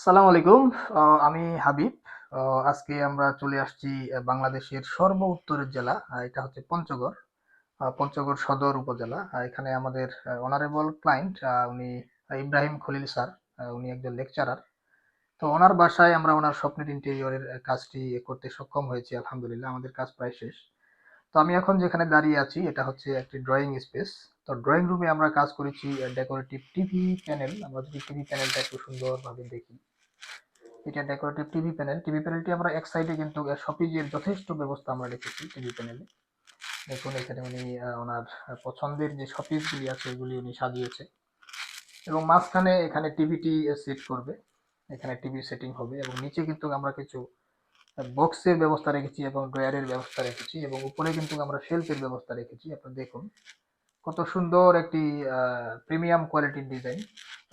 সালাম আলাইকুম। আমি হাবিব। আজকে আমরা চলে আসছি বাংলাদেশের সর্ব উত্তরের জেলা। এটা হচ্ছে পঞ্চগড়। পঞ্চগড় সদর উপজেলা। এখানে আমাদের অনারেবল ক্লায়েন্ট, উনি ইব্রাহিম খলিল স্যার। উনি একজন লেকচারার। তো ওনার বাসায় আমরা ওনার স্বপ্নের ইন্টেরিয়রের কাজটি করতে সক্ষম হয়েছি, আলহামদুলিল্লাহ। আমাদের কাজ প্রায় শেষ। তো আমি এখন যেখানে দাঁড়িয়ে আছি এটা হচ্ছে একটি ড্রয়িং স্পেস। তো ড্রয়িং রুমে আমরা কাজ করেছি ডেকোরেটিভ টিভি প্যানেল। আমরা যদি টিভি প্যানেলটা একটু সুন্দরভাবে দেখি, এটা ডেকোরেটিভ টিভি প্যানেল। টিভি প্যানেলটি আমরা এক সাইডে কিন্তু শপিজের যথেষ্ট ব্যবস্থা আমরা রেখেছি টিভি প্যানেলে। দেখুন এখানে উনি ওনার পছন্দের যে শপিজগুলি আছে এগুলি উনি সাজিয়েছে, এবং মাঝখানে এখানে টিভিটি সেট করবে। এখানে টিভি সেটিং হবে, এবং নিচে কিন্তু আমরা কিছু বক্সের ব্যবস্থা রেখেছি এবং ড্রয়ারের ব্যবস্থা রেখেছি, এবং উপরে কিন্তু আমরা শেলফের ব্যবস্থা রেখেছি। আপনারা দেখুন কত সুন্দর একটি প্রিমিয়াম কোয়ালিটির ডিজাইন।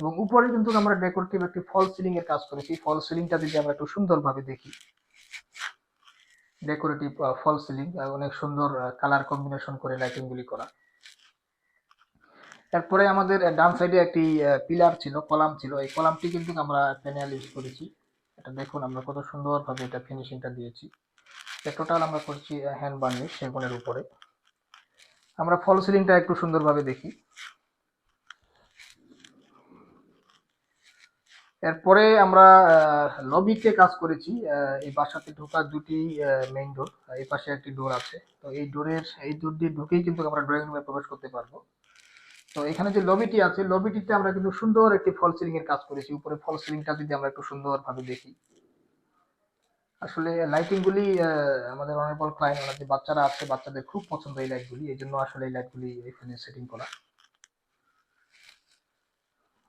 এবং উপরে কিন্তু আমরা ডেকোরেটিভ একটি ফল সিলিং এর কাজ করেছি। ফল সিলিংটা যদি আমরা একটু সুন্দরভাবে দেখি, ডেকোরেটিভ ফল সিলিং, অনেক সুন্দর কালার কম্বিনেশন করে লাইটিং গুলি করা। তারপরে আমাদের ডান সাইডে একটি পিলার ছিল, কলাম ছিল। এই কলামটি কিন্তু আমরা প্যানেল ইউজ করেছি। এটা দেখুন আমরা কত সুন্দরভাবে এটা ফিনিশিংটা দিয়েছি। টোটাল আমরা করছি হ্যান্ড বার্নিশ সেগুনের উপরে। আমরা ফল সিলিংটা একটু সুন্দরভাবে দেখি। এরপরে আমরা লবিতে কাজ করেছি। এই বাসাতে ঢোকার দুটি মেইন ডোর, এই পাশে একটি ডোর আছে। তো এই ডোর দিয়ে ঢুকেই কিন্তু আমরা ড্রয়িং রুমে প্রবেশ করতে পারবো। তো এখানে যে লবিটি আছে, লবিটিতে আমরা কিন্তু সুন্দর একটি ফল সিলিং এর কাজ করেছি। উপরে ফল সিলিংটা যদি আমরা একটু সুন্দরভাবে দেখি, আসলে লাইটিং গুলি আমাদের অনারেবল ক্লায়েন্ট, ওনার যে বাচ্চারা আছে বাচ্চাদের খুব পছন্দ এই লাইটগুলি, এই জন্য আসলে এই লাইটগুলি এখানে সেটিং করা।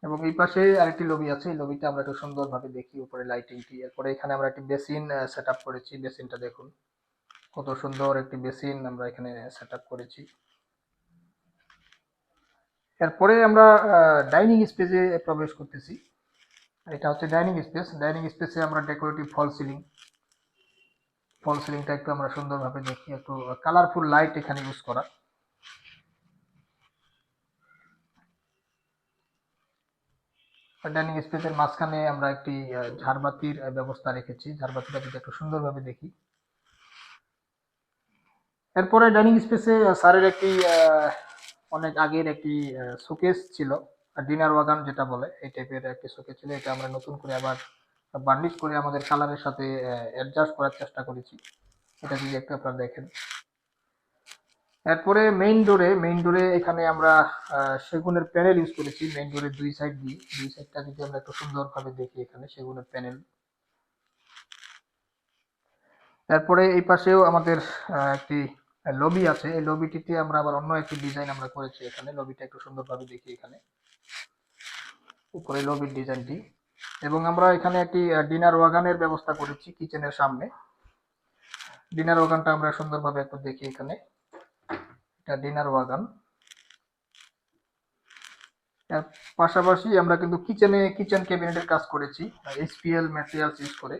এবং এই পাশে আরেকটি লবি আছে, এই লবিটা আমরা একটু সুন্দরভাবে দেখি উপরে লাইটিংটি। এরপরে এখানে আমরা একটি বেসিন সেট আপ করেছি। বেসিনটা দেখুন কত সুন্দর একটি বেসিন আমরা এখানে সেট আপ করেছি। এরপরে আমরা ডাইনিং স্পেসে প্রবেশ করতেছি। এটা হচ্ছে ডাইনিং স্পেস। ডাইনিং স্পেসে আমরা ডেকোরেটিভ ফল সিলিংটা একটু আমরা সুন্দরভাবে দেখি, একটু কালারফুল লাইট এখানে ইউজ করা। ডাইনিং স্পেসের মাঝখানে আমরা একটি ঝাড়বাতির ব্যবস্থা রেখেছি। ঝাড়বাতিটা যদি একটু সুন্দরভাবে দেখি। এরপরে ডাইনিং স্পেসে স্যারের একটি অনেক আগের একটি শোকেস ছিল, ডিনার ওয়াগান যেটা বলে, এই টাইপের একটি শোকেস ছিল। এটা আমরা নতুন করে আবার বার্নিশ করে আমাদের কালারের সাথে অ্যাডজাস্ট করার চেষ্টা করেছি। এটা যদি একটু আপনারা দেখেন। এরপরে মেইন ডোরে এখানে আমরা সেগুনের প্যানেল ইউজ করেছি মেইন ডোরের দুই সাইড দিয়ে। দুই সাইডটা যদি আমরা একটু সুন্দরভাবে দেখি, এখানে সেগুনের প্যানেল। এরপরে এই পাশেও আমাদের একটি লবি আছে। এই লবিটিতে আমরা আবার অন্য একটি ডিজাইন আমরা করেছি। এখানে লবিটা একটু সুন্দরভাবে দেখি, এখানে উপরে লবির ডিজাইনটি। এবং আমরা এখানে একটি ডিনার ওয়াগানের ব্যবস্থা করেছি কিচেনের সামনে। ডিনার ওয়াগানটা আমরা সুন্দরভাবে একটু দেখি, এখানে এটা ডিনার ওয়াগান। এর পাশাপাশি আমরা কিন্তু কিচেন ক্যাবিনেটের কাজ করেছি এসপিএল ম্যাটেরিয়ালস ইউজ করে।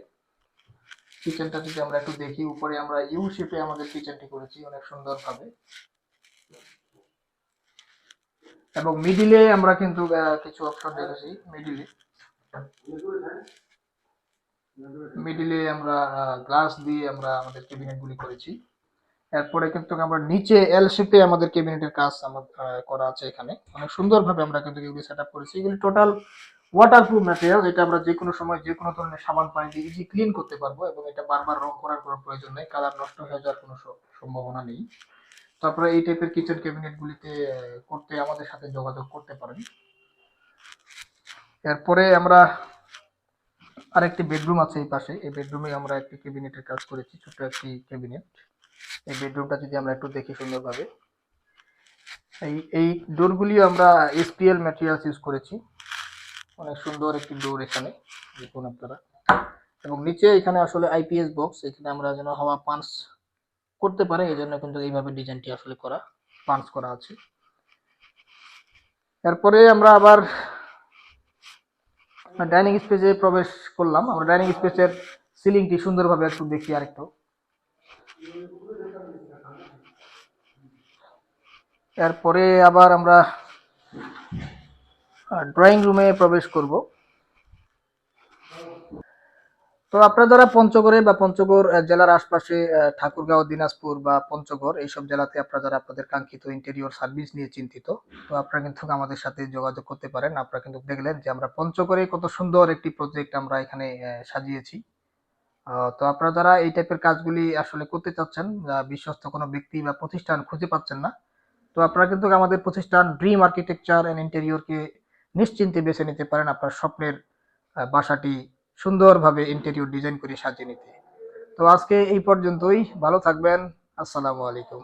কিচেনটা যদি আমরা একটু দেখি, উপরে আমরা ইউ শেপে আমাদের কিচেনটি করেছি অনেক সুন্দরভাবে। এবং মিডিলে আমরা কিন্তু কিছু অপশন রেখেছি। মিডিলে আমরা গ্লাস দিয়ে আমরা আমাদের ক্যাবিনেট গুলি করেছি। এরপরে কিন্তু আমরা নিচে এল শেপে আমাদের ক্যাবিনেটের কাজ করা আছে। এখানে অনেক সুন্দরভাবে আমরা কিন্তু এগুলি সেট আপ করেছি। এগুলি টোটাল ওয়াটারপ্রুফ ম্যাটেরিয়াল। এটা আমরা যে কোনো সময় যে কোনো ধরনের সাবান পানি দিয়ে ইজি ক্লিন করতে পারবো, এবং এটা বারবার রং করার কোনো প্রয়োজন নেই, কালার নষ্ট হয়ে যাওয়ার কোনো সম্ভাবনা নেই। তারপরে এই টাইপের কিচেন ক্যাবিনেট গুলিতে করতে আমাদের সাথে যোগাযোগ করতে পারেন। এরপরে আমরা আরেকটি বেডরুম আছে এই পাশে। এই বেডরুমে আমরা একটি ক্যাবিনেটের কাজ করেছি, ছোট একটি ক্যাবিনেট। এই বেডরুমটা যদি আমরা একটু দেখি সুন্দরভাবে, এই ডোরগুলি আমরা এসপিএল ম্যাটেরিয়ালস ইউজ করেছি। অনেক সুন্দর একটি ডোর এখানে দেখুন আপনারা। এবং নিচে এখানে আসলে আইপিএস বক্স, এখানে আমরা যেন হাওয়া পাঞ্চ করতে পারে এই জন্য কিন্তু এইভাবে ডিজাইনটি আসলে করা, পাঞ্চ করা আছে। এরপরে আমরা আবার ডাইনিং স্পেসে প্রবেশ করলাম। আমরা ডাইনিং স্পেসের সিলিংটি সুন্দরভাবে একটু দেখি আরেকটু। এরপরে আবার আমরা ড্রয়িং রুমে প্রবেশ করব। তো আপনারা যারা পঞ্চগড়ে বা পঞ্চগড় জেলার আশপাশে ঠাকুরগাঁও, দিনাজপুর বা পঞ্চগড় এইসব জেলাতে আপনারা যারা আপনাদের কাঙ্ক্ষিত ইন্টেরিয়র সার্ভিস নিয়ে চিন্তিত, তো আপনারা কিন্তু আমাদের সাথে যোগাযোগ করতে পারেন। আপনারা কিন্তু দেখলেন যে আমরা পঞ্চগড়ে কত সুন্দর একটি প্রজেক্ট আমরা এখানে সাজিয়েছি। তো আপনারা যারা এই টাইপের কাজগুলি আসলে করতে চাচ্ছেন, বিশ্বস্ত কোনো ব্যক্তি বা প্রতিষ্ঠান খুঁজে পাচ্ছেন না, তো আপনারা কিন্তু আমাদের প্রতিষ্ঠান ড্রিম আর্কিটেকচার অ্যান্ড ইন্টেরিয়রকে নিশ্চিন্তে বেছে নিতে পারেন আপনার স্বপ্নের বাসাটি সুন্দরভাবে ইন্টেরিয়র ডিজাইন করে সাজিয়ে নিতে। তো আজকে এই পর্যন্তই। ভালো থাকবেন। আসসালামু আলাইকুম।